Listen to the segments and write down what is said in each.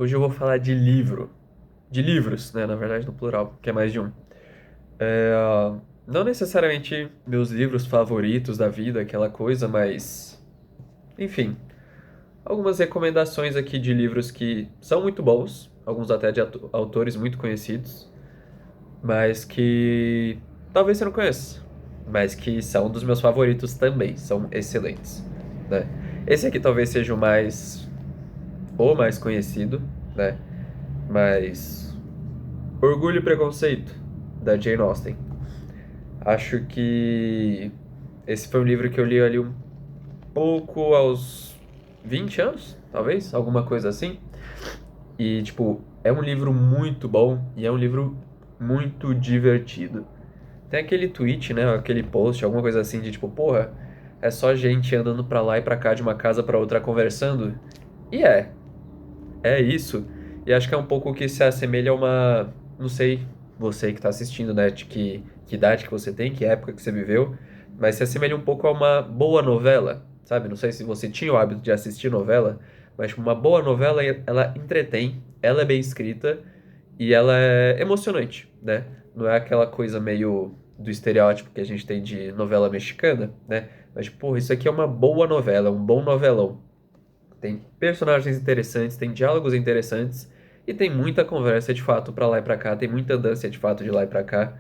Hoje eu vou falar de livro. De livros, né? Na verdade, no plural, que é mais de um. É, não necessariamente meus livros favoritos da vida, aquela coisa, mas. Enfim, algumas recomendações aqui de livros que são muito bons, alguns até de autores muito conhecidos, mas que talvez você não conheça, mas que são dos meus favoritos também, são excelentes, né? Esse aqui talvez seja o mais conhecido, né? Mas Orgulho e Preconceito, da Jane Austen. Acho que esse foi um livro que eu li ali um pouco aos 20 anos, talvez, alguma coisa assim. E, tipo, é um livro muito bom e é um livro muito divertido. Tem aquele tweet, né, aquele post, alguma coisa assim de tipo, porra, é só gente andando pra lá e pra cá de uma casa pra outra conversando. E é isso. E acho que é um pouco que se assemelha a uma. Não sei, você que tá assistindo, né? De que idade que você tem, que época que você viveu. Mas se assemelha um pouco a uma boa novela, sabe? Não sei se você tinha o hábito de assistir novela, mas tipo, uma boa novela, ela entretém, ela é bem escrita e ela é emocionante, né? Não é aquela coisa meio do estereótipo que a gente tem de novela mexicana, né? Mas, porra, isso aqui é uma boa novela, é um bom novelão. Tem personagens interessantes, tem diálogos interessantes e tem muita conversa de fato pra lá e pra cá, tem muita dança de fato de lá e pra cá.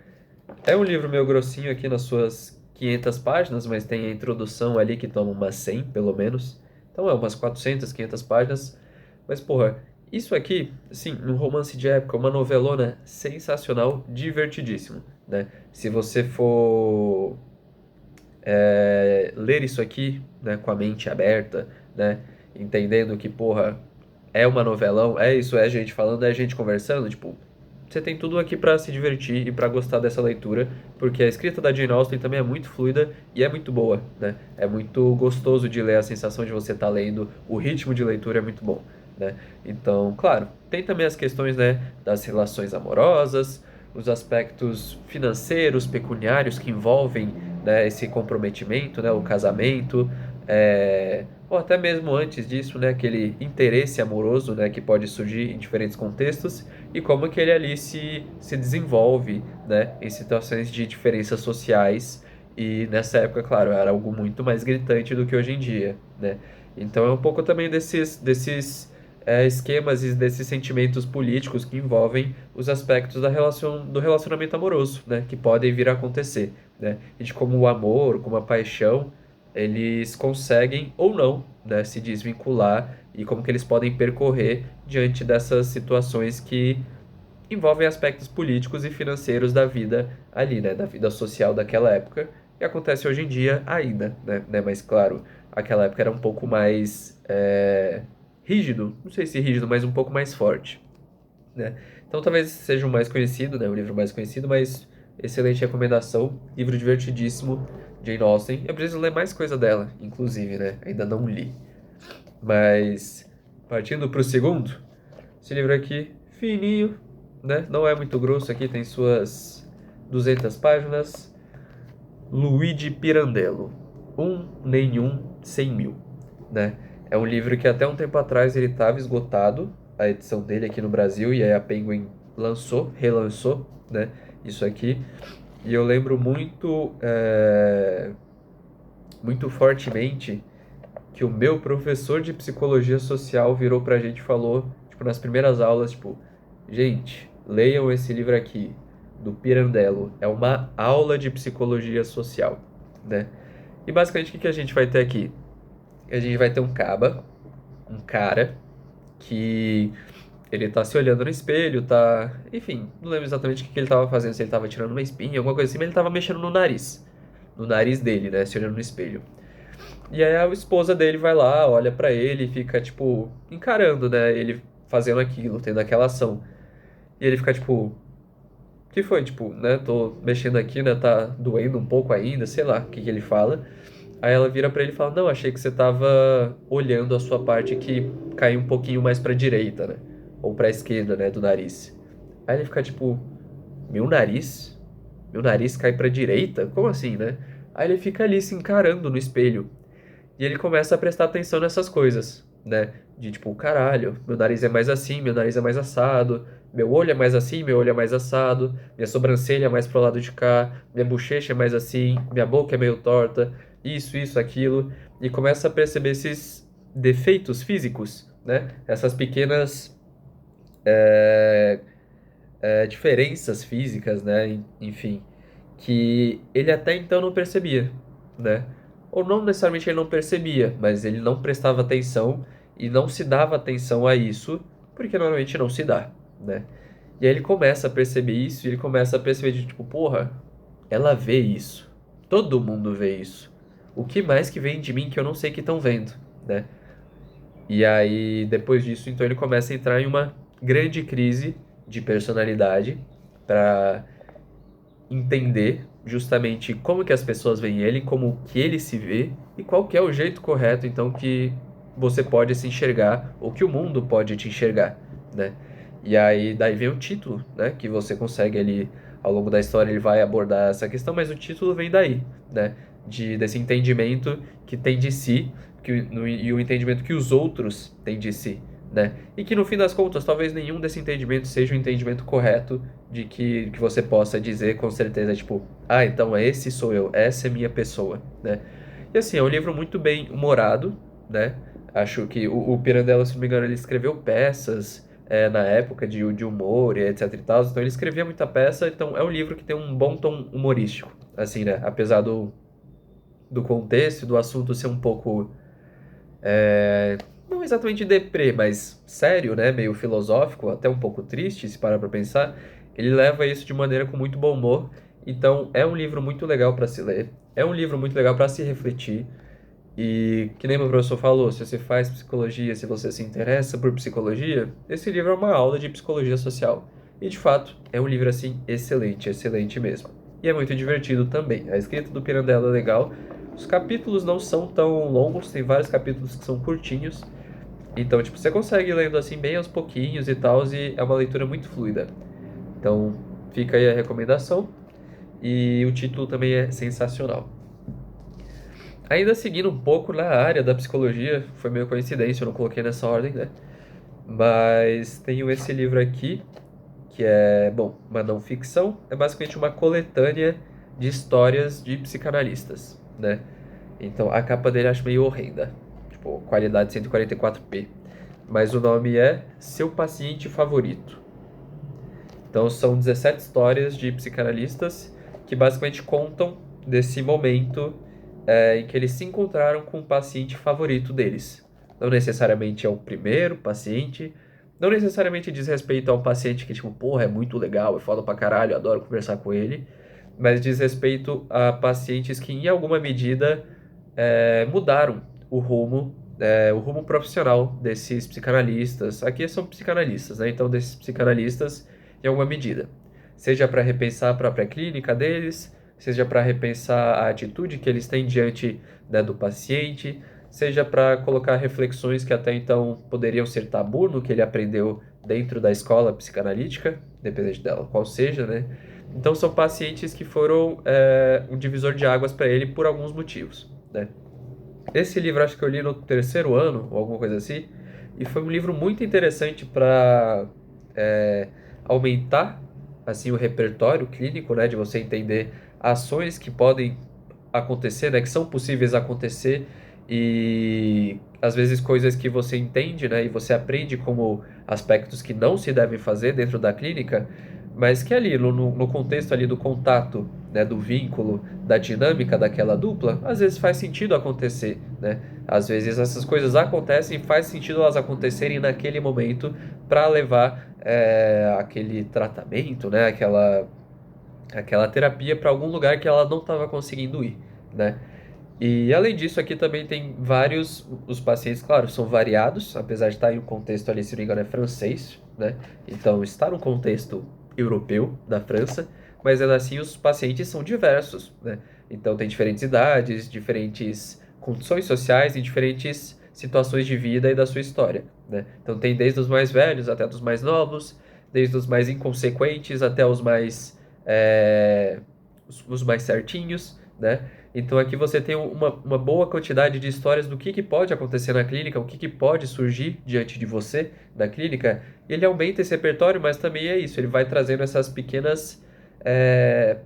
É um livro meio grossinho aqui nas suas 500 páginas, mas tem a introdução ali que toma umas 100, pelo menos. Então é umas 400, 500 páginas. Mas, porra, isso aqui, assim, um romance de época, uma novelona sensacional, divertidíssimo, né? Se você for ler isso aqui, né, com a mente aberta, né, entendendo que, porra, é uma novelão, é isso, é gente falando, é gente conversando, tipo, você tem tudo aqui pra se divertir e pra gostar dessa leitura, porque a escrita da Jane Austen também é muito fluida e é muito boa, né? É muito gostoso de ler, a sensação de você estar lendo, o ritmo de leitura é muito bom, né? Então, claro, tem também as questões, né, das relações amorosas, os aspectos financeiros, pecuniários que envolvem, né, esse comprometimento, né, o casamento, ou até mesmo antes disso, né, aquele interesse amoroso, né, que pode surgir em diferentes contextos e como que ele ali se desenvolve, né, em situações de diferenças sociais e nessa época, claro, era algo muito mais gritante do que hoje em dia, né? Então é um pouco também desses esquemas e desses sentimentos políticos que envolvem os aspectos do relacionamento amoroso, né, que podem vir a acontecer, né, e de como o amor, como a paixão, eles conseguem ou não, né, se desvincular e como que eles podem percorrer diante dessas situações que envolvem aspectos políticos e financeiros da vida ali, né, da vida social daquela época, e acontece hoje em dia ainda, né, mas claro, aquela época era um pouco mais rígido, não sei se rígido, mas um pouco mais forte, né. Então talvez seja o mais conhecido, né, o livro mais conhecido, mas excelente recomendação, livro divertidíssimo, Jane Austen. Eu preciso ler mais coisa dela, inclusive, né, ainda não li. Mas partindo para o segundo, esse livro aqui, fininho, né? Não é muito grosso aqui, tem suas 200 páginas. Luigi Pirandello. Um, nenhum, 100 mil, né? É um livro que até um tempo atrás ele estava esgotado, a edição dele aqui no Brasil, e aí a Penguin relançou, né? Isso aqui. E eu lembro muito fortemente que o meu professor de psicologia social virou pra gente e falou, tipo, nas primeiras aulas, tipo, gente, leiam esse livro aqui, do Pirandello. É uma aula de psicologia social, né? E basicamente o que que a gente vai ter aqui? A gente vai ter um cara, que ele tá se olhando no espelho, tá. Enfim, não lembro exatamente o que que ele tava fazendo, se ele tava tirando uma espinha, alguma coisa assim, mas ele tava mexendo no nariz. No nariz dele, né? Se olhando no espelho. E aí a esposa dele vai lá, olha pra ele e fica, tipo, encarando, né? Ele fazendo aquilo, tendo aquela ação. E ele fica, tipo, o que foi? Tipo, né? Tô mexendo aqui, né? Tá doendo um pouco ainda, sei lá o que que ele fala. Aí ela vira pra ele e fala: Não, achei que você tava olhando a sua parte que caiu um pouquinho mais pra direita, né? Ou pra esquerda, né? Do nariz. Aí ele fica, tipo, meu nariz? Meu nariz cai pra direita? Como assim, né? Aí ele fica ali se encarando no espelho. E ele começa a prestar atenção nessas coisas. né? De tipo, caralho, meu nariz é mais assim, meu nariz é mais assado, meu olho é mais assim, meu olho é mais assado, minha sobrancelha é mais pro lado de cá, minha bochecha é mais assim, minha boca é meio torta, isso, aquilo, e começa a perceber esses defeitos físicos, né? Essas pequenas diferenças físicas, né? Enfim, que ele até então não percebia, né? Ou não necessariamente ele não percebia, mas ele não prestava atenção e não se dava atenção a isso, porque normalmente não se dá, né? E aí ele começa a perceber isso, e ele começa a perceber de tipo, porra, ela vê isso. Todo mundo vê isso. O que mais que vem de mim que eu não sei que estão vendo, né? E aí, depois disso, então ele começa a entrar em uma grande crise de personalidade para entender justamente como que as pessoas veem ele, como que ele se vê e qual que é o jeito correto, então, que você pode se enxergar ou que o mundo pode te enxergar, né? E aí, daí vem o título, né? Que você consegue ali, ao longo da história, ele vai abordar essa questão, mas o título vem daí, né? Desse entendimento que tem de si e o entendimento que os outros têm de si, né? E que no fim das contas, talvez nenhum desse entendimento seja o entendimento correto de que você possa dizer com certeza, tipo, ah, então esse sou eu, essa é minha pessoa, né? E assim, é um livro muito bem humorado, né? Acho que o Pirandello, se não me engano, ele escreveu peças na época de humor e etc e tal, então ele escrevia muita peça, então é um livro que tem um bom tom humorístico, assim, né? Apesar do contexto e do assunto ser um pouco não exatamente deprê, mas sério, né? Meio filosófico, até um pouco triste, se parar pra pensar. Ele leva isso de maneira com muito bom humor. Então, é um livro muito legal para se ler. É um livro muito legal para se refletir. E, que nem meu professor falou, se você faz psicologia, se você se interessa por psicologia, esse livro é uma aula de psicologia social. E, de fato, é um livro, assim, excelente, excelente mesmo. E é muito divertido também. A escrita do Pirandello é legal. Os capítulos não são tão longos, tem vários capítulos que são curtinhos. Então, tipo, você consegue ir lendo assim bem aos pouquinhos e tal, e é uma leitura muito fluida. Então, fica aí a recomendação. E o título também é sensacional. Ainda seguindo um pouco na área da psicologia, foi meio coincidência, eu não coloquei nessa ordem, né? Mas tenho esse livro aqui, que é, bom, uma não ficção, é basicamente uma coletânea de histórias de psicanalistas, né? Então, a capa dele eu acho meio horrenda, tipo, qualidade 144p. Mas o nome é Seu Paciente Favorito. Então são 17 histórias de psicanalistas que basicamente contam desse momento em que eles se encontraram com o paciente favorito deles. Não necessariamente é o primeiro paciente, não necessariamente diz respeito a um paciente que, tipo, porra, é muito legal, eu falo pra caralho, eu adoro conversar com ele, mas diz respeito a pacientes que, em alguma medida, mudaram o rumo profissional desses psicanalistas. Aqui são psicanalistas, né? Então, desses psicanalistas em alguma medida. Seja para repensar a própria clínica deles, seja para repensar a atitude que eles têm diante, né, do paciente, seja para colocar reflexões que até então poderiam ser tabu no que ele aprendeu dentro da escola psicanalítica, dependente dela qual seja, né? Então são pacientes que foram um divisor de águas para ele por alguns motivos, né? Esse livro acho que eu li no terceiro ano, ou alguma coisa assim, e foi um livro muito interessante para aumentar assim o repertório clínico, né, de você entender ações que podem acontecer, né, que são possíveis acontecer e às vezes coisas que você entende, né, e você aprende como aspectos que não se devem fazer dentro da clínica, mas que ali no contexto ali do contato, né, do vínculo, da dinâmica daquela dupla, às vezes faz sentido acontecer, né? Às vezes essas coisas acontecem e faz sentido elas acontecerem naquele momento para levar aquele tratamento, né, aquela terapia para algum lugar que ela não estava conseguindo ir, né? E além disso, aqui também tem vários, os pacientes, claro, são variados, apesar de estar em um contexto ali, se não me engano, é francês, né? Então está no contexto europeu da França, mas ainda assim os pacientes são diversos, né? Então tem diferentes idades, diferentes condições sociais e diferentes situações de vida e da sua história, né? Então tem desde os mais velhos até os mais novos, desde os mais inconsequentes até os mais certinhos, né? Então aqui você tem uma boa quantidade de histórias do que pode acontecer na clínica, o que pode surgir diante de você na clínica. E ele aumenta esse repertório, mas também é isso, ele vai trazendo essas pequenas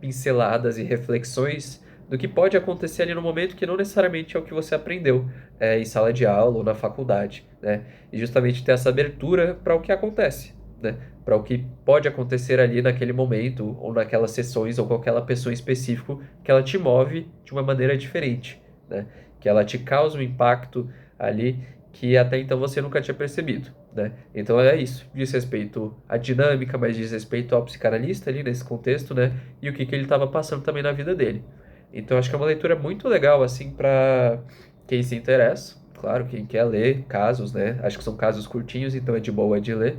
pinceladas e reflexões do que pode acontecer ali no momento que não necessariamente é o que você aprendeu em sala de aula ou na faculdade, né? E justamente ter essa abertura para o que acontece, né? Para o que pode acontecer ali naquele momento, ou naquelas sessões, ou com aquela pessoa em específico, que ela te move de uma maneira diferente, né? Que ela te causa um impacto ali que até então você nunca tinha percebido, né? Então é isso, diz respeito à dinâmica, mas diz respeito ao psicanalista ali nesse contexto, né? E o que ele estava passando também na vida dele. Então acho que é uma leitura muito legal, assim, para quem se interessa, claro, quem quer ler casos, né? Acho que são casos curtinhos, então é de boa de ler,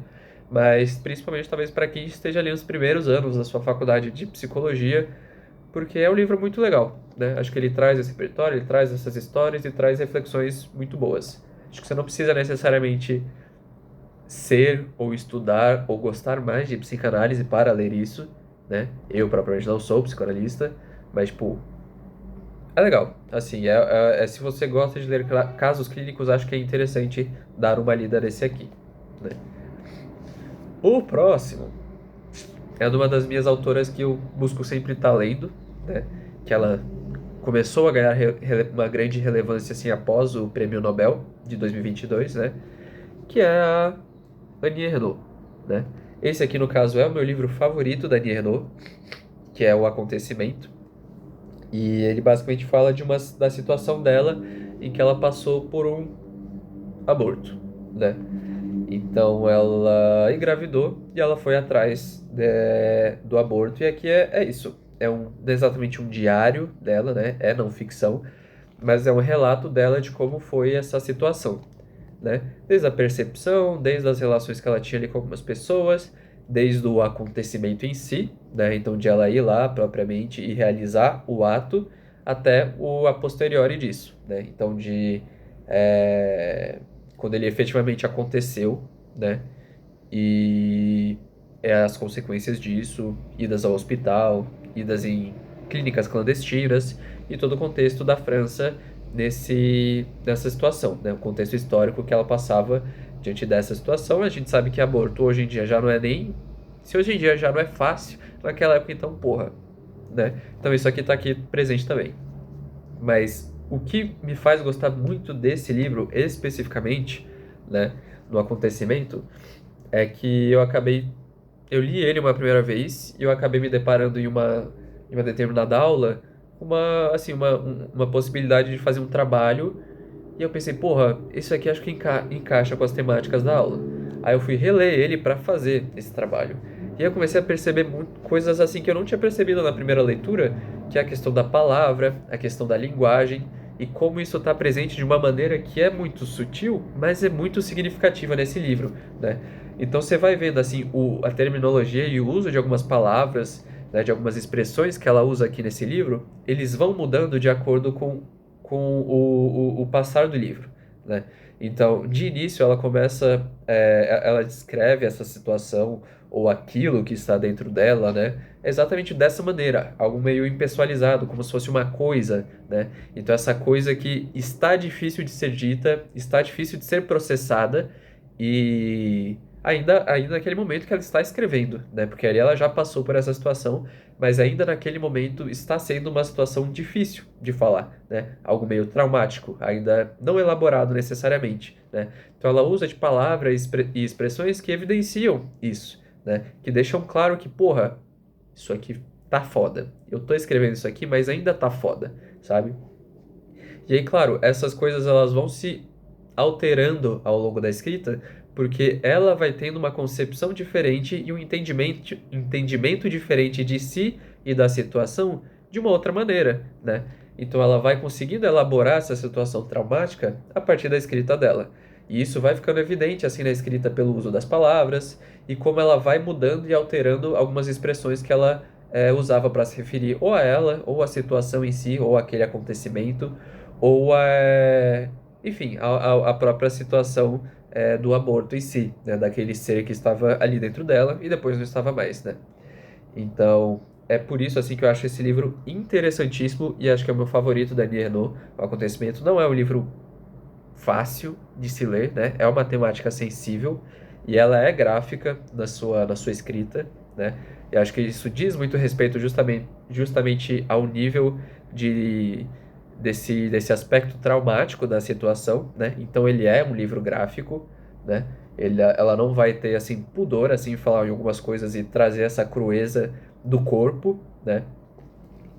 mas principalmente talvez para quem esteja ali nos primeiros anos da sua faculdade de psicologia, porque é um livro muito legal, né? Acho que ele traz esse repertório, ele traz essas histórias e traz reflexões muito boas. Acho que você não precisa necessariamente ser ou estudar ou gostar mais de psicanálise para ler isso, né? Eu propriamente não sou psicanalista, mas, tipo, é legal. Assim, se você gosta de ler casos clínicos, acho que é interessante dar uma lida nesse aqui, né? O próximo é de uma das minhas autoras que eu busco sempre estar lendo, né? Que ela começou a ganhar uma grande relevância assim após o Prêmio Nobel de 2022, né? Que é a Annie Ernaux, né? Esse aqui, no caso, é o meu livro favorito da Annie Ernaux, que é O Acontecimento. E ele basicamente fala da situação dela em que ela passou por um aborto, né? Então ela engravidou e ela foi atrás do aborto. E aqui é isso. Não é exatamente um diário dela, né? É não ficção, mas é um relato dela de como foi essa situação, né? Desde a percepção, desde as relações que ela tinha ali com algumas pessoas, desde o acontecimento em si, né? Então de ela ir lá propriamente e realizar o ato, até a posteriori disso, né? Então quando ele efetivamente aconteceu, né? E as consequências disso, idas ao hospital, idas em clínicas clandestinas e todo o contexto da França nessa situação, né? O contexto histórico que ela passava diante dessa situação. A gente sabe que aborto hoje em dia já não é nem... Se hoje em dia já não é fácil, naquela época então, porra, né? Então isso aqui tá aqui presente também. Mas o que me faz gostar muito desse livro especificamente, né, no acontecimento, é que eu li ele uma primeira vez e eu acabei me deparando em uma determinada aula com uma possibilidade de fazer um trabalho e eu pensei, porra, isso aqui acho que encaixa com as temáticas da aula. Aí eu fui reler ele para fazer esse trabalho. E aí eu comecei a perceber coisas assim que eu não tinha percebido na primeira leitura, que é a questão da palavra, a questão da linguagem e como isso está presente de uma maneira que é muito sutil, mas é muito significativa nesse livro, né? Então você vai vendo assim a terminologia e o uso de algumas palavras, né, de algumas expressões que ela usa aqui nesse livro, eles vão mudando de acordo com o passar do livro, né? Então, de início, ela descreve essa situação ou aquilo que está dentro dela, né? Exatamente dessa maneira, algo meio impessoalizado, como se fosse uma coisa, né? Então, essa coisa que está difícil de ser dita, está difícil de ser processada e ainda naquele momento que ela está escrevendo, né? Porque ali ela já passou por essa situação, mas ainda naquele momento está sendo uma situação difícil de falar, né? Algo meio traumático, ainda não elaborado necessariamente, né? Então ela usa de palavras e expressões que evidenciam isso, né? Que deixam claro que, porra, isso aqui tá foda. Eu tô escrevendo isso aqui, mas ainda tá foda, sabe? E aí, claro, essas coisas elas vão se alterando ao longo da escrita, porque ela vai tendo uma concepção diferente e um entendimento diferente de si e da situação de uma outra maneira, né? Então ela vai conseguindo elaborar essa situação traumática a partir da escrita dela. E isso vai ficando evidente assim na escrita pelo uso das palavras e como ela vai mudando e alterando algumas expressões que ela usava para se referir ou a ela, ou à situação em si, ou àquele acontecimento ou enfim, a própria situação do aborto em si, né, daquele ser que estava ali dentro dela e depois não estava mais, né? Então, é por isso assim que eu acho esse livro interessantíssimo e acho que é o meu favorito da Annie Ernaux. O Acontecimento não é um livro fácil de se ler, né? É uma temática sensível e ela é gráfica na sua escrita, né? E acho que isso diz muito respeito justamente ao nível de, desse aspecto traumático da situação, né? Então ele é um livro gráfico, né? Ela não vai ter, assim, pudor, assim, em falar em algumas coisas e trazer essa crueza do corpo, né?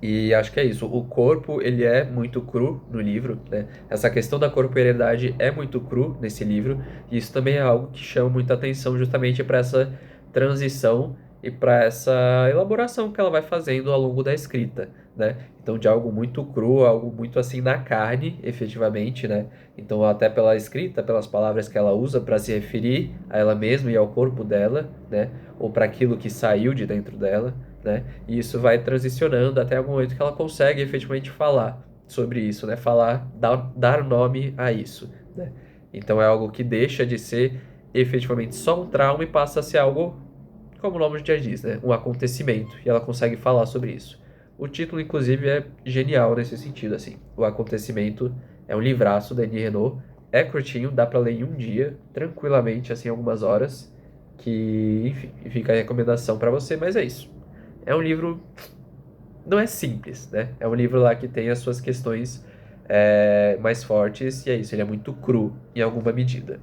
E acho que é isso. O corpo, ele é muito cru no livro, né? Essa questão da corporeidade é muito cru nesse livro, e isso também é algo que chama muita atenção justamente para essa transição e para essa elaboração que ela vai fazendo ao longo da escrita, né? Então, de algo muito cru, algo muito assim na carne, efetivamente, né? Então, até pela escrita, pelas palavras que ela usa para se referir a ela mesma e ao corpo dela, né? Ou para aquilo que saiu de dentro dela, né? E isso vai transicionando até o momento que ela consegue efetivamente falar sobre isso, né? Falar, dar nome a isso, né? Então é algo que deixa de ser efetivamente só um trauma e passa a ser algo, como o nome já diz, né? Um acontecimento. E ela consegue falar sobre isso. O título, inclusive, é genial nesse sentido, assim. O Acontecimento é um livraço da Annie Ernaux. É curtinho, dá pra ler em um dia, tranquilamente, assim, algumas horas. Que, enfim, fica a recomendação pra você, mas é isso. É um livro, não é simples, né? É um livro lá que tem as suas questões mais fortes, e é isso, ele é muito cru em alguma medida.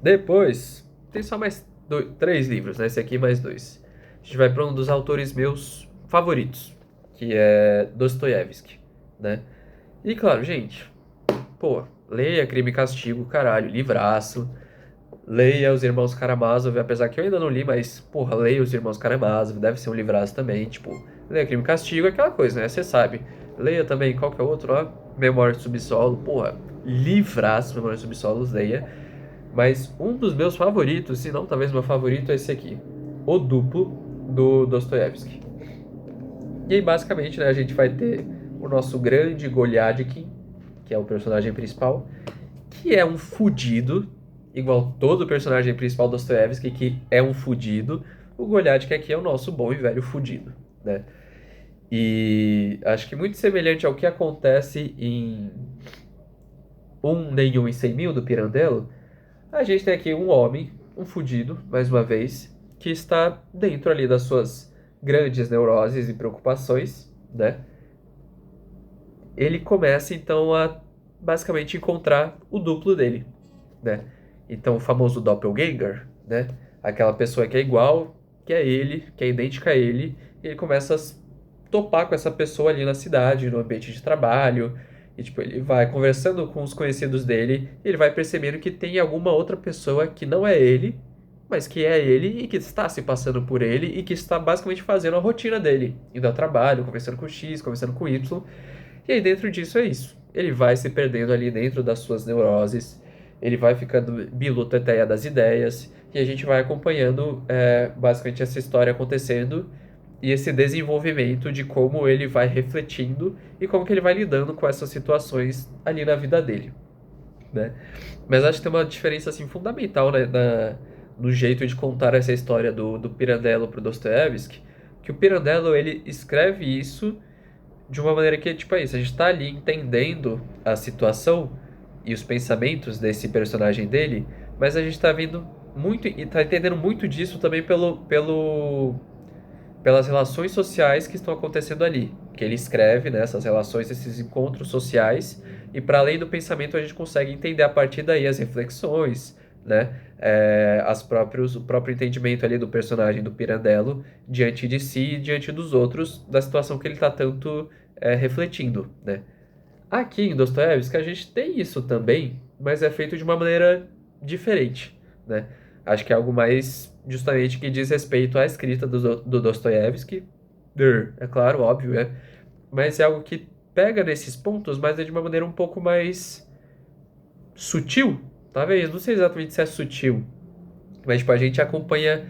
Depois, tem só mais três livros, né? Esse aqui mais dois. A gente vai para um dos autores meus favoritos, que é Dostoiévski, né? E claro, gente, pô, leia Crime e Castigo, caralho, livraço. Leia Os Irmãos Karamazov, apesar que eu ainda não li, mas, porra, leia Os Irmãos Karamazov, deve ser um livraço também, tipo, leia Crime e Castigo, aquela coisa, né? Você sabe. Leia também, qual que é o outro, ó? Memória do Subsolo, porra, livraço, Memória do Subsolo, leia. Mas um dos meus favoritos, se não talvez meu favorito, é esse aqui, O Duplo, do Dostoiévski. E aí, basicamente, né, a gente vai ter o nosso grande Goliadkin, que é o personagem principal, que é um fudido, igual todo personagem principal do Dostoiévski, que é um fudido. O Goliath aqui é o nosso bom e velho fudido, né? E acho que muito semelhante ao que acontece em Um Nenhum em 100 Mil, do Pirandello, a gente tem aqui um homem, um fudido, mais uma vez, que está dentro ali das suas grandes neuroses e preocupações, né? Ele começa então a basicamente encontrar o duplo dele, né? Então, o famoso doppelganger, né? Aquela pessoa que é igual, que é ele, que é idêntica a ele, e ele começa a topar com essa pessoa ali na cidade, no ambiente de trabalho, e tipo, ele vai conversando com os conhecidos dele, e ele vai percebendo que tem alguma outra pessoa que não é ele, mas que é ele e que está se passando por ele e que está basicamente fazendo a rotina dele, indo ao trabalho, conversando com X, conversando com Y, e aí dentro disso é isso. Ele vai se perdendo ali dentro das suas neuroses, ele vai ficando biluteteia das ideias, e a gente vai acompanhando basicamente essa história acontecendo e esse desenvolvimento de como ele vai refletindo e como que ele vai lidando com essas situações ali na vida dele, né? Mas acho que tem uma diferença assim fundamental, né, no jeito de contar essa história do Pirandello pro Dostoiévski, que o Pirandello ele escreve isso de uma maneira que, tipo, é isso, a gente tá ali entendendo a situação e os pensamentos desse personagem dele, mas a gente tá vendo muito e tá entendendo muito disso também pelas relações sociais que estão acontecendo ali. Que ele escreve, né, essas relações, esses encontros sociais, e para além do pensamento a gente consegue entender a partir daí as reflexões, né, o próprio entendimento ali do personagem do Pirandello diante de si e diante dos outros, da situação que ele está tanto refletindo, né. Aqui em Dostoiévski a gente tem isso também, mas é feito de uma maneira diferente, né? Acho que é algo mais justamente que diz respeito à escrita do Dostoiévski, é claro, óbvio, mas é algo que pega nesses pontos, mas é de uma maneira um pouco mais sutil, talvez, não sei exatamente se é sutil, mas tipo, a gente acompanha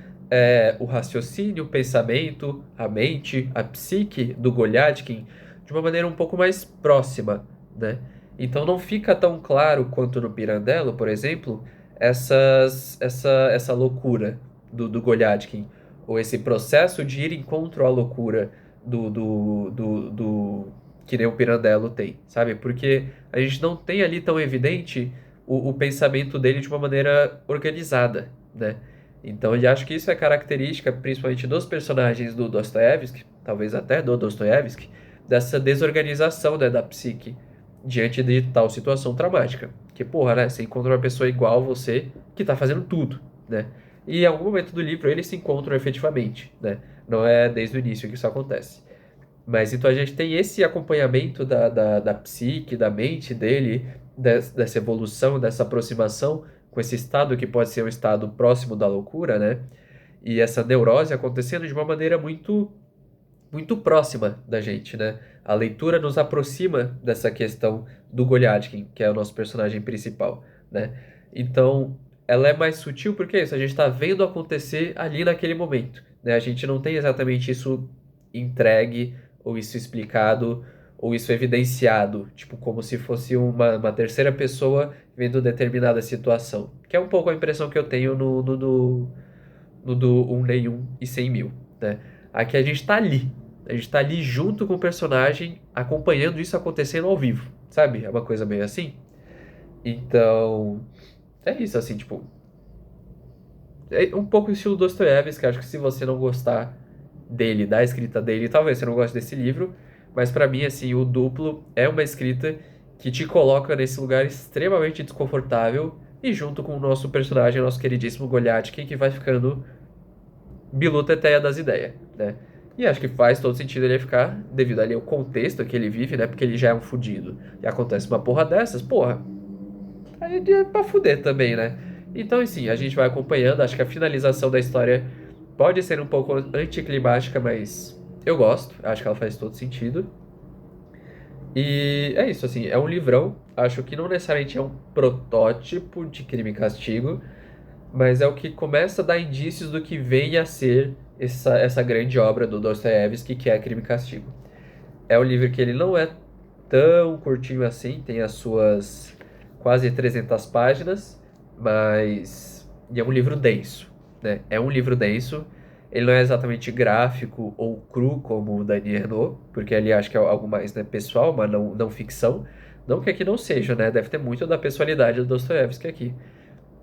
o raciocínio, o pensamento, a mente, a psique do Goliathkin de uma maneira um pouco mais próxima, né? Então não fica tão claro quanto no Pirandello, por exemplo, essa loucura do Goliathkin. ou esse processo de ir em contra a loucura do que nem o Pirandello tem, sabe? Porque a gente não tem ali tão evidente o pensamento dele de uma maneira organizada, né? Então, ele acha que isso é característica, principalmente dos personagens do Dostoiévski, talvez até do Dostoiévski, dessa desorganização, né, da psique diante de tal situação traumática. Que, porra, né, você encontra uma pessoa igual você que tá fazendo tudo, né? E em algum momento do livro eles se encontram efetivamente, né? Não é desde o início que isso acontece. Mas então a gente tem esse acompanhamento da psique, da mente dele, dessa evolução, dessa aproximação com esse estado que pode ser um estado próximo da loucura, né? E essa neurose acontecendo de uma maneira muito próxima da gente, né? A leitura nos aproxima dessa questão do Goliathkin, que é o nosso personagem principal, né? Então, ela é mais sutil porque é isso, a gente está vendo acontecer ali naquele momento, né? A gente não tem exatamente isso entregue, ou isso explicado, ou isso evidenciado, tipo, como se fosse uma terceira pessoa vendo determinada situação, que é um pouco a impressão que eu tenho no do 1 nem 1 e 100 mil, né? Aqui a gente tá ali. A gente tá ali junto com o personagem, acompanhando isso acontecendo ao vivo, sabe? É uma coisa meio assim. Então, é isso, assim, tipo. É um pouco o estilo Dostoiévski, acho que se você não gostar dele, da escrita dele, talvez você não goste desse livro, mas pra mim, assim, o Duplo é uma escrita que te coloca nesse lugar extremamente desconfortável e junto com o nosso personagem, nosso queridíssimo Goliathkin, que vai ficando Bilu Teteia das ideias, né? E acho que faz todo sentido ele ficar, devido ali ao contexto que ele vive, né? Porque ele já é um fudido. E acontece uma porra dessas, porra. Aí é pra fuder também, né? Então, assim, a gente vai acompanhando. Acho que a finalização da história pode ser um pouco anticlimática, mas eu gosto. Acho que ela faz todo sentido. E é isso, assim, é um livrão. Acho que não necessariamente é um protótipo de Crime e Castigo, mas é o que começa a dar indícios do que vem a ser essa grande obra do Dostoiévski, que é Crime e Castigo. É um livro que ele não é tão curtinho assim, tem as suas quase 300 páginas, mas e é um livro denso, né? É um livro denso, ele não é exatamente gráfico ou cru como o Dani Renaud, porque ali acho que é algo mais, né, pessoal, mas não ficção. Não que aqui não seja, né? Deve ter muito da pessoalidade do Dostoiévski aqui.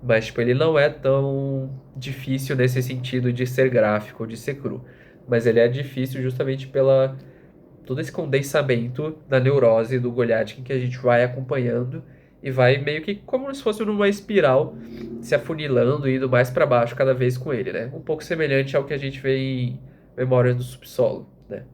Mas, tipo, ele não é tão difícil nesse sentido de ser gráfico ou de ser cru. Mas ele é difícil justamente pela todo esse condensamento da neurose do Goliathkin que a gente vai acompanhando e vai meio que como se fosse numa espiral se afunilando e indo mais para baixo cada vez com ele, né? Um pouco semelhante ao que a gente vê em Memórias do Subsolo, né?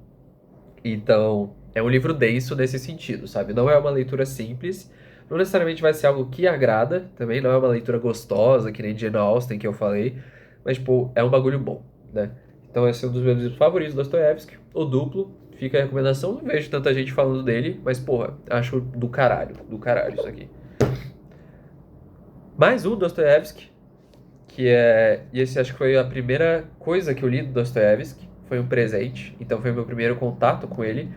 Então, é um livro denso nesse sentido, sabe? Não é uma leitura simples, não necessariamente vai ser algo que agrada, também não é uma leitura gostosa, que nem Jane Austen que eu falei, mas, tipo, é um bagulho bom, né? Então, esse é um dos meus livros favoritos, Dostoiévski, O Duplo, fica a recomendação, não vejo tanta gente falando dele, mas, porra, acho do caralho isso aqui. Mais um Dostoiévski, que é, e esse acho que foi a primeira coisa que eu li do Dostoiévski, foi um presente, então foi o meu primeiro contato com ele,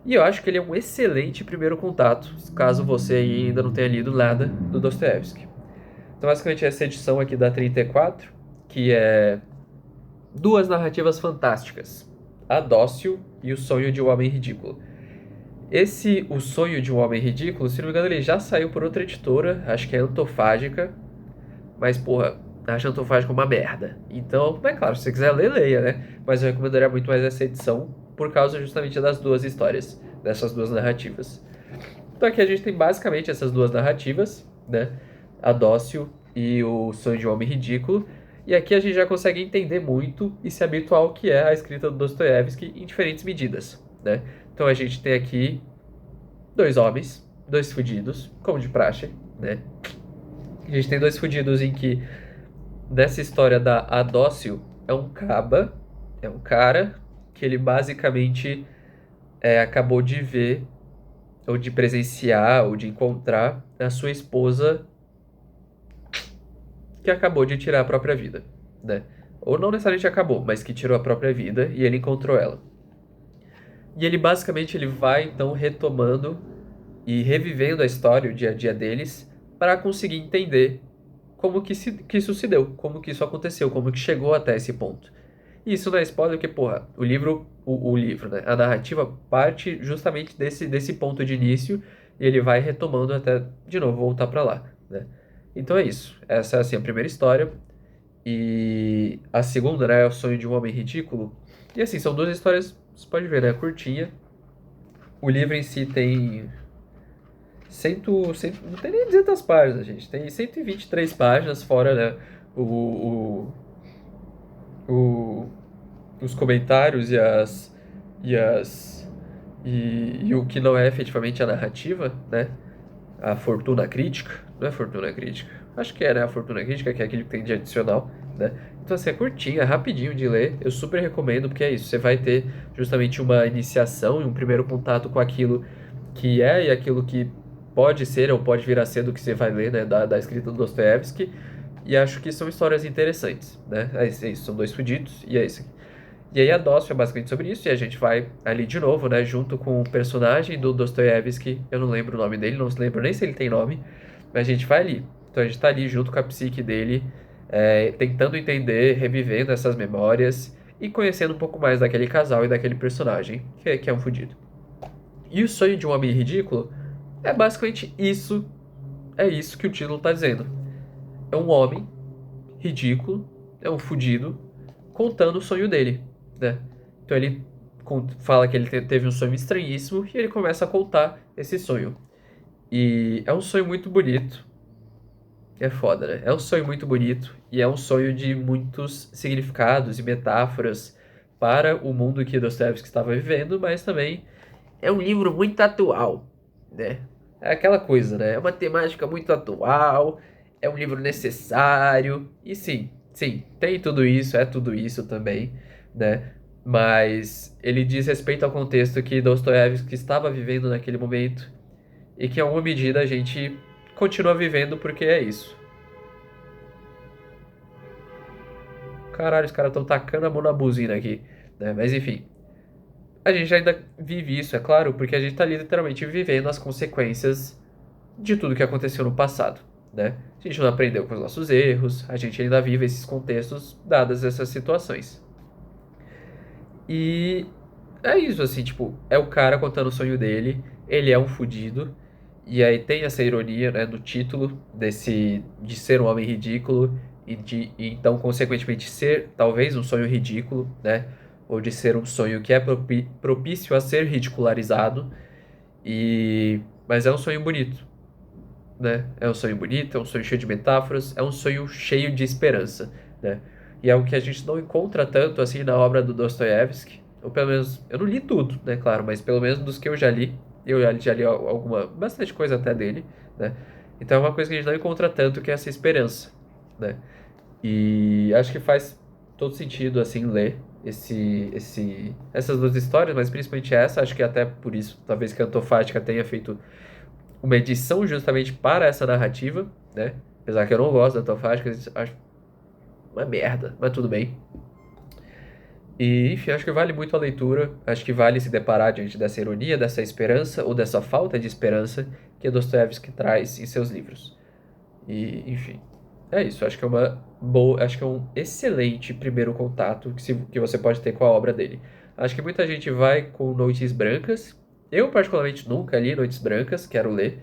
e eu acho que ele é um excelente primeiro contato, caso você ainda não tenha lido nada do Dostoiévski. Então, basicamente, essa edição aqui da 34, que é duas narrativas fantásticas, A Dócil e O Sonho de um Homem Ridículo. Esse O Sonho de um Homem Ridículo, se não me engano, ele já saiu por outra editora, acho que é Antofágica, mas, porra, acho a Antofágica uma merda. Então, é claro, se você quiser ler, leia, né? Mas eu recomendaria muito mais essa edição, por causa justamente das duas histórias, dessas duas narrativas. Então aqui a gente tem basicamente essas duas narrativas, né? A Dócil e O Sonho de um Homem Ridículo. E aqui a gente já consegue entender muito e se habituar ao que é a escrita do Dostoiévski em diferentes medidas, né? Então a gente tem aqui dois homens, dois fudidos, como de praxe, né? A gente tem dois fudidos em que, nessa história da Adócio, é um caba, é um cara que ele basicamente acabou de ver, ou de presenciar, ou de encontrar a sua esposa que acabou de tirar a própria vida, né? Ou não necessariamente acabou, mas que tirou a própria vida e ele encontrou ela. E ele basicamente ele vai então retomando e revivendo a história, o dia a dia deles, para conseguir entender como que isso se deu, como que isso aconteceu, como que chegou até esse ponto. E isso não é spoiler porque, porra, o livro, né? A narrativa parte justamente desse ponto de início e ele vai retomando até, de novo, voltar pra lá, né? Então é isso. Essa é, assim, a primeira história. E a segunda, né, é O Sonho de um Homem Ridículo. E, assim, são duas histórias, você pode ver, né? Curtinha. O livro em si tem não tem nem 200 páginas, gente. Tem 123 páginas, fora, né, o, o, os comentários e as e o que não é efetivamente a narrativa, né? A fortuna crítica, não é fortuna crítica. Acho que é, né? A fortuna crítica, que é aquilo que tem de adicional, né? Então, assim, é curtinho, é rapidinho de ler. Eu super recomendo, porque é isso. Você vai ter justamente uma iniciação e um primeiro contato com aquilo que é e aquilo que pode ser ou pode vir a ser do que você vai ler, né? Da escrita do Dostoiévski. E acho que são histórias interessantes, né? É isso, são dois fudidos e é isso. E aí a DOSF é basicamente sobre isso, e a gente vai ali de novo, né, junto com o personagem do Dostoiévski, eu não lembro o nome dele, não lembro nem se ele tem nome, mas a gente vai ali. Então a gente tá ali junto com a psique dele, tentando entender, revivendo essas memórias e conhecendo um pouco mais daquele casal e daquele personagem, que é um fudido. E o sonho de um homem ridículo é basicamente isso, é isso que o título tá dizendo. É um homem ridículo, é um fudido, contando o sonho dele, né? Então ele fala que ele teve um sonho estranhíssimo e ele começa a contar esse sonho. E é um sonho muito bonito. É foda, né? É um sonho muito bonito e é um sonho de muitos significados e metáforas para o mundo que Dostoiévski estava vivendo, mas também é um livro muito atual, né? É aquela coisa, né? É uma temática muito atual, é um livro necessário, e sim, sim, tem tudo isso também, né? Mas ele diz respeito ao contexto que Dostoiévski estava vivendo naquele momento e que, em alguma medida, a gente continua vivendo porque é isso. Caralho, os caras estão tacando a mão na buzina aqui, né? Mas enfim. A gente ainda vive isso, é claro, porque a gente tá ali literalmente vivendo as consequências de tudo que aconteceu no passado, né? A gente não aprendeu com os nossos erros, a gente ainda vive esses contextos dadas essas situações. E é isso, assim, tipo, é o cara contando o sonho dele, ele é um fudido, e aí tem essa ironia, né, no título de ser um homem ridículo e então, consequentemente, ser talvez um sonho ridículo, né? Ou de ser um sonho que é propício a ser ridicularizado, mas é um sonho bonito, né? É um sonho bonito, é um sonho cheio de metáforas, é um sonho cheio de esperança, né? E é algo que a gente não encontra tanto assim na obra do Dostoiévski, ou pelo menos, eu não li tudo, né, claro, mas pelo menos dos que eu já li, já li bastante coisa até dele, né? Então é uma coisa que a gente não encontra tanto, que é essa esperança, né? E acho que faz todo sentido, assim, ler essas duas histórias, mas principalmente essa, acho que até por isso, talvez que a Antofática tenha feito uma edição justamente para essa narrativa, né? Apesar que eu não gosto da Antofática, acho uma merda, mas tudo bem. E, enfim, acho que vale muito a leitura, acho que vale se deparar diante dessa ironia, dessa esperança ou dessa falta de esperança que Dostoiévski traz em seus livros. E, enfim, é isso. Acho que é uma boa, acho que é um excelente primeiro contato que você pode ter com a obra dele. Acho que muita gente vai com Noites Brancas. Eu, particularmente, nunca li Noites Brancas, quero ler.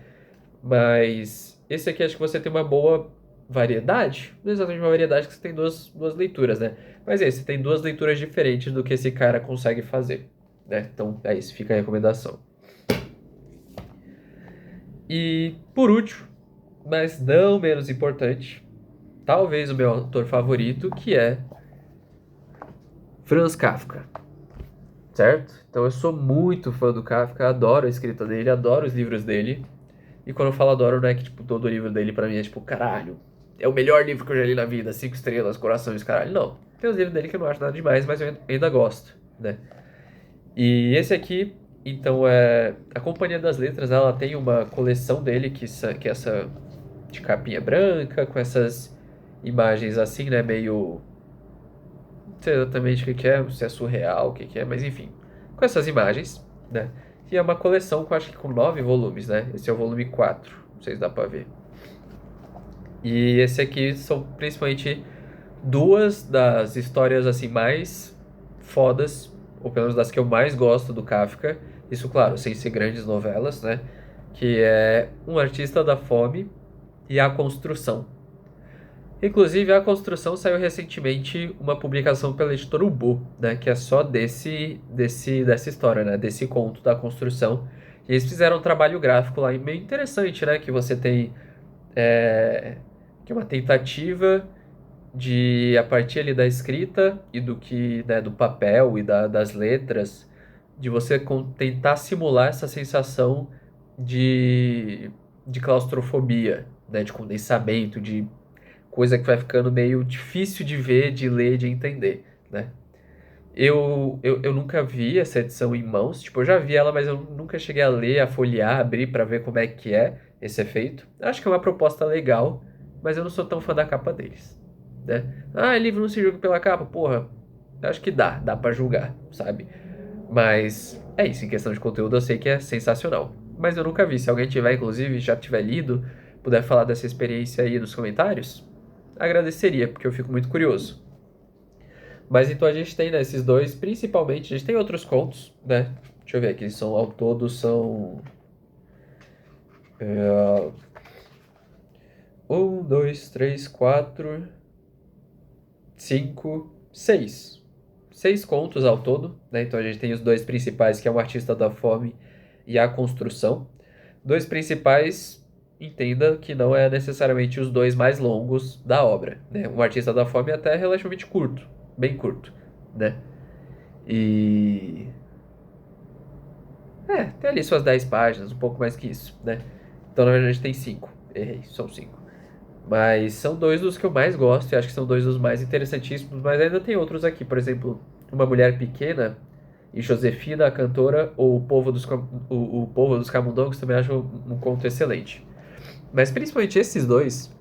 Mas esse aqui acho que você tem uma boa variedade. Não é exatamente uma variedade, que você tem duas leituras, né? Mas esse tem duas leituras diferentes do que esse cara consegue fazer, né? Então é isso, fica a recomendação. E por último, mas não menos importante, talvez o meu autor favorito, que é Franz Kafka, certo? Então eu sou muito fã do Kafka, adoro a escrita dele, adoro os livros dele. E quando eu falo adoro, não é que, tipo, todo livro dele pra mim é tipo, caralho, é o melhor livro que eu já li na vida, 5 estrelas, corações, caralho. Não. Tem os livros dele que eu não acho nada demais, mas eu ainda gosto, né? E esse aqui, então, é a Companhia das Letras, ela tem uma coleção dele que é essa de capinha branca, com essas imagens assim, né, meio... Não sei exatamente o que que é, se é surreal, o que que é, mas enfim. Com essas imagens, né? E é uma coleção com, acho que com 9 volumes, né? Esse é o volume 4, não sei se dá pra ver. E esse aqui são principalmente duas das histórias assim mais fodas, ou pelo menos das que eu mais gosto do Kafka, isso claro, sem ser grandes novelas, né? Que é Um Artista da Fome e A Construção. Inclusive, A Construção saiu recentemente uma publicação pela editora Ubu, né? Que é só dessa história, né? Desse conto da construção. E eles fizeram um trabalho gráfico lá meio interessante, né? Que você tem que é uma tentativa de, a partir ali da escrita e do que, né, do papel e das letras, de você tentar simular essa sensação de, de claustrofobia, né, de condensamento, de coisa que vai ficando meio difícil de ver, de ler, de entender, né? Eu nunca vi essa edição em mãos, tipo, eu já vi ela, mas eu nunca cheguei a ler, a folhear, abrir pra ver como é que é esse efeito. Acho que é uma proposta legal, mas eu não sou tão fã da capa deles, né? Ah, livro não se julga pela capa, porra. Acho que dá pra julgar, sabe? Mas é isso, em questão de conteúdo eu sei que é sensacional. Mas eu nunca vi. Se alguém tiver, inclusive, já tiver lido, puder falar dessa experiência aí nos comentários, agradeceria, porque eu fico muito curioso. Mas então a gente tem, né, esses dois, principalmente, a gente tem outros contos, né? Deixa eu ver aqui, são ao todo são um, dois, três, quatro, cinco, seis. Seis contos ao todo, né? Então a gente tem os dois principais, que é o Artista da Fome e A Construção. Dois principais, entenda que não é necessariamente os dois mais longos da obra, né? O Artista da Fome é até relativamente curto, bem curto, né? E tem ali suas 10 páginas, um pouco mais que isso, né? Então, na verdade, tem 5. Errei, são 5. Mas são dois dos que eu mais gosto e acho que são dois dos mais interessantíssimos, mas ainda tem outros aqui. Por exemplo, Uma Mulher Pequena e Josefina, a Cantora, ou o Povo dos Camundongos também acho um conto excelente. Mas principalmente esses dois,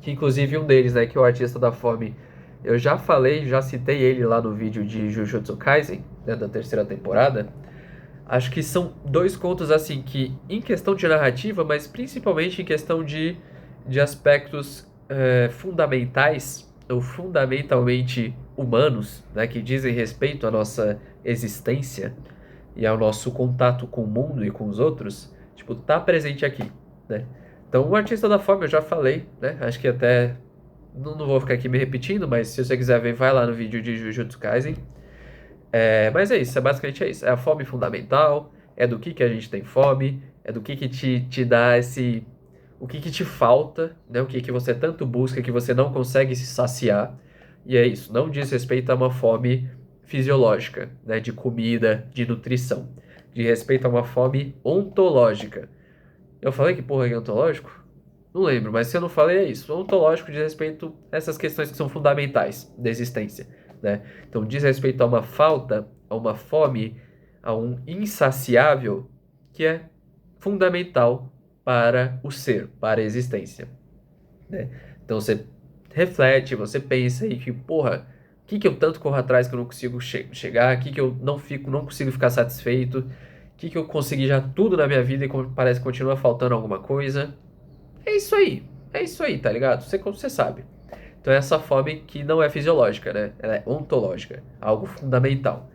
que inclusive um deles, né, que é o Artista da Fome, eu já falei, já citei ele lá no vídeo de Jujutsu Kaisen, né, da terceira temporada. Acho que são dois contos assim que, em questão de narrativa, mas principalmente em questão de aspectos fundamentais ou fundamentalmente humanos, né, que dizem respeito à nossa existência e ao nosso contato com o mundo e com os outros, tipo, tá presente aqui, né? Então, o Artista da Fome eu já falei, né? Acho que até não vou ficar aqui me repetindo, mas se você quiser ver, vai lá no vídeo de Jujutsu Kaisen. Mas é isso, basicamente é isso. É a fome fundamental, é do que a gente tem fome, é do que te dá esse. O que te falta, né? O que você tanto busca que você não consegue se saciar. E é isso, não diz respeito a uma fome fisiológica, né? De comida, de nutrição. Diz respeito a uma fome ontológica. Eu falei que porra é ontológico? Não lembro, mas se eu não falei é isso. Ontológico diz respeito a essas questões que são fundamentais da existência, né? Então diz respeito a uma falta, a uma fome, a um insaciável que é fundamental para o ser, para a existência, né? Então você reflete, você pensa aí que, porra, o que eu tanto corro atrás que eu não consigo chegar? O que eu não consigo ficar satisfeito? O que eu consegui já tudo na minha vida e parece que continua faltando alguma coisa? É isso aí. É isso aí, tá ligado? Você sabe. Então é essa fome que não é fisiológica, né? Ela é ontológica, algo fundamental.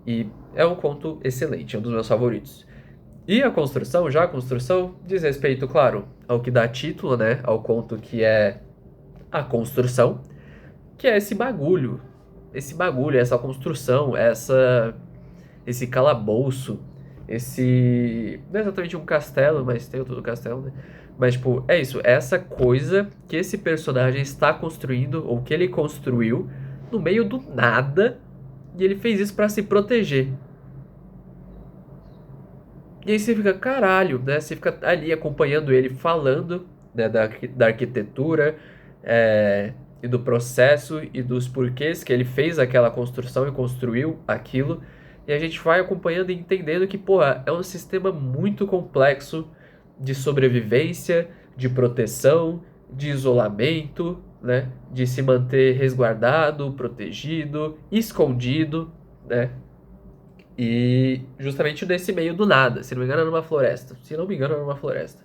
E é um conto excelente, é um dos meus favoritos. E já a construção diz respeito, claro, ao que dá título, né? Ao conto que é a construção, que é esse bagulho, essa construção, esse calabouço, esse. Não é exatamente um castelo, mas tem outro do castelo, né? Mas, tipo, é isso. É essa coisa que esse personagem está construindo, ou que ele construiu, no meio do nada, e ele fez isso pra se proteger. E aí você fica, caralho, né? Você fica ali acompanhando ele falando, né, da arquitetura, e do processo e dos porquês que ele fez aquela construção e construiu aquilo. E a gente vai acompanhando e entendendo que, porra, é um sistema muito complexo de sobrevivência, de proteção, de isolamento, né? De se manter resguardado, protegido, escondido, né? E justamente nesse meio do nada, se não me engano, era numa floresta. Se não me engano, era numa floresta.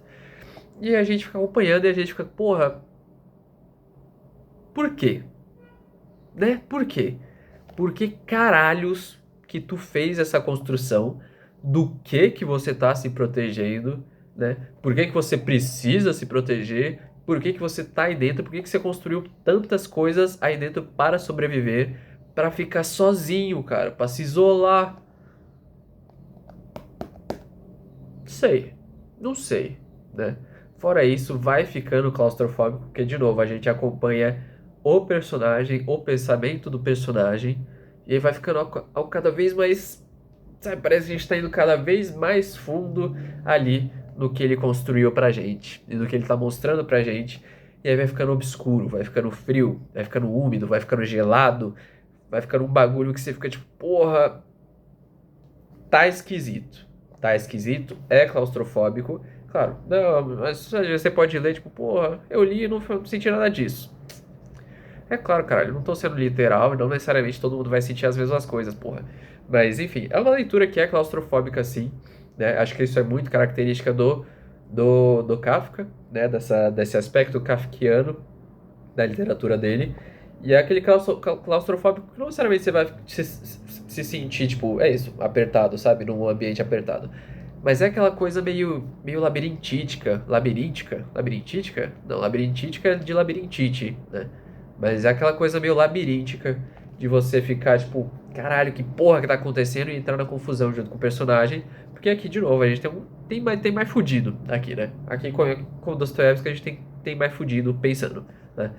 E a gente fica acompanhando e a gente fica, porra, por quê? né? Por quê? Porque caralhos que tu fez essa construção, do que você tá se protegendo, né? Por que você precisa se proteger? Por que você tá aí dentro? Por que você construiu tantas coisas aí dentro para sobreviver? Para ficar sozinho, cara, para se isolar. Sei, não sei, né? Fora isso, vai ficando claustrofóbico, porque de novo a gente acompanha o personagem, o pensamento do personagem, e aí vai ficando ao cada vez mais, sabe, parece que a gente tá indo cada vez mais fundo ali no que ele construiu pra gente, e no que ele tá mostrando pra gente, e aí vai ficando obscuro, vai ficando frio, vai ficando úmido, vai ficando gelado, vai ficando um bagulho que você fica tipo, porra, tá esquisito. Tá esquisito, é claustrofóbico. Claro, não, mas você pode ler, tipo, porra, eu li e não senti nada disso. É claro, caralho, eu não tô sendo literal, não necessariamente todo mundo vai sentir as mesmas coisas, porra. Mas, enfim, é uma leitura que é claustrofóbica, sim, né? Acho que isso é muito característica do Kafka, né? Desse aspecto kafkiano da literatura dele. E é aquele claustrofóbico que não necessariamente você vai se sentir, tipo, é isso, apertado, sabe? Num ambiente apertado. Mas é aquela coisa meio labirintítica. Labiríntica? Labirintítica? Não, labirintítica é de labirintite, né? Mas é aquela coisa meio labiríntica de você ficar, tipo, caralho, que porra que tá acontecendo e entrar na confusão junto com o personagem. Porque aqui, de novo, a gente tem mais fudido aqui, né? Aqui com o Dostoiévski a gente tem mais fudido pensando, né?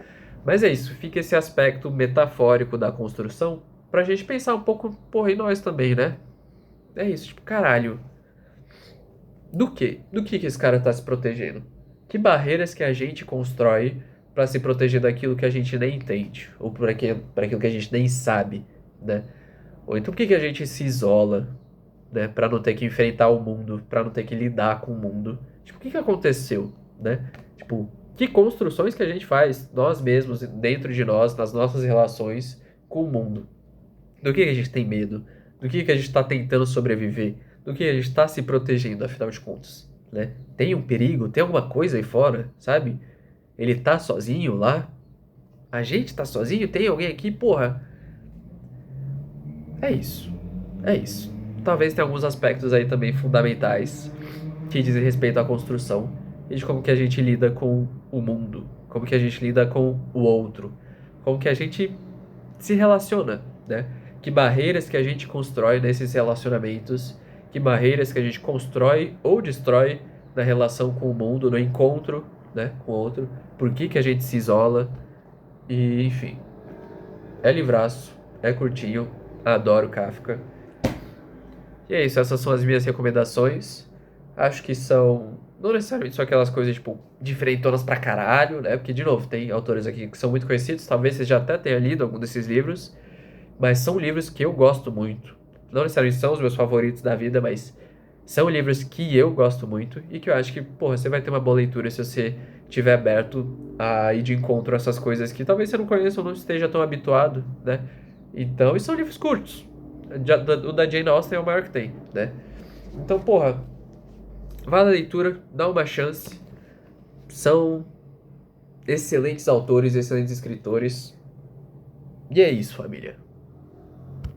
Mas é isso, fica esse aspecto metafórico da construção pra gente pensar um pouco, porra, em nós também, né? É isso, tipo, caralho. Do quê? Do que esse cara tá se protegendo? Que barreiras que a gente constrói pra se proteger daquilo que a gente nem entende? Ou para aquilo que a gente nem sabe, né? Ou então por que a gente se isola, né? Pra não ter que enfrentar o mundo, pra não ter que lidar com o mundo? Tipo, o que aconteceu, né? Tipo, que construções que a gente faz nós mesmos, dentro de nós, nas nossas relações com o mundo? Do que a gente tem medo? Do que a gente está tentando sobreviver? Do que a gente está se protegendo, afinal de contas, né? Tem um perigo? Tem alguma coisa aí fora, sabe? Ele tá sozinho lá? A gente tá sozinho? Tem alguém aqui? Porra, é isso. É isso. Talvez tenha alguns aspectos aí também fundamentais que dizem respeito à construção e de como que a gente lida com o mundo, como que a gente lida com o outro, como que a gente se relaciona, né? Que barreiras que a gente constrói nesses relacionamentos, que barreiras que a gente constrói ou destrói na relação com o mundo, no encontro, né, com o outro, por que a gente se isola e, enfim, é livraço, é curtinho, adoro Kafka. E é isso, essas são as minhas recomendações. Acho que são não necessariamente só aquelas coisas, tipo, diferentonas pra caralho, né? Porque, de novo, tem autores aqui que são muito conhecidos, talvez você já até tenha lido algum desses livros, mas são livros que eu gosto muito. Não necessariamente são os meus favoritos da vida, mas são livros que eu gosto muito e que eu acho que, porra, você vai ter uma boa leitura se você estiver aberto a ir de encontro a essas coisas que talvez você não conheça ou não esteja tão habituado, né? Então, e são livros curtos. O da Jane Austen é o maior que tem, né? Então, porra, vá na leitura, dá uma chance. São excelentes autores, excelentes escritores. E é isso, família.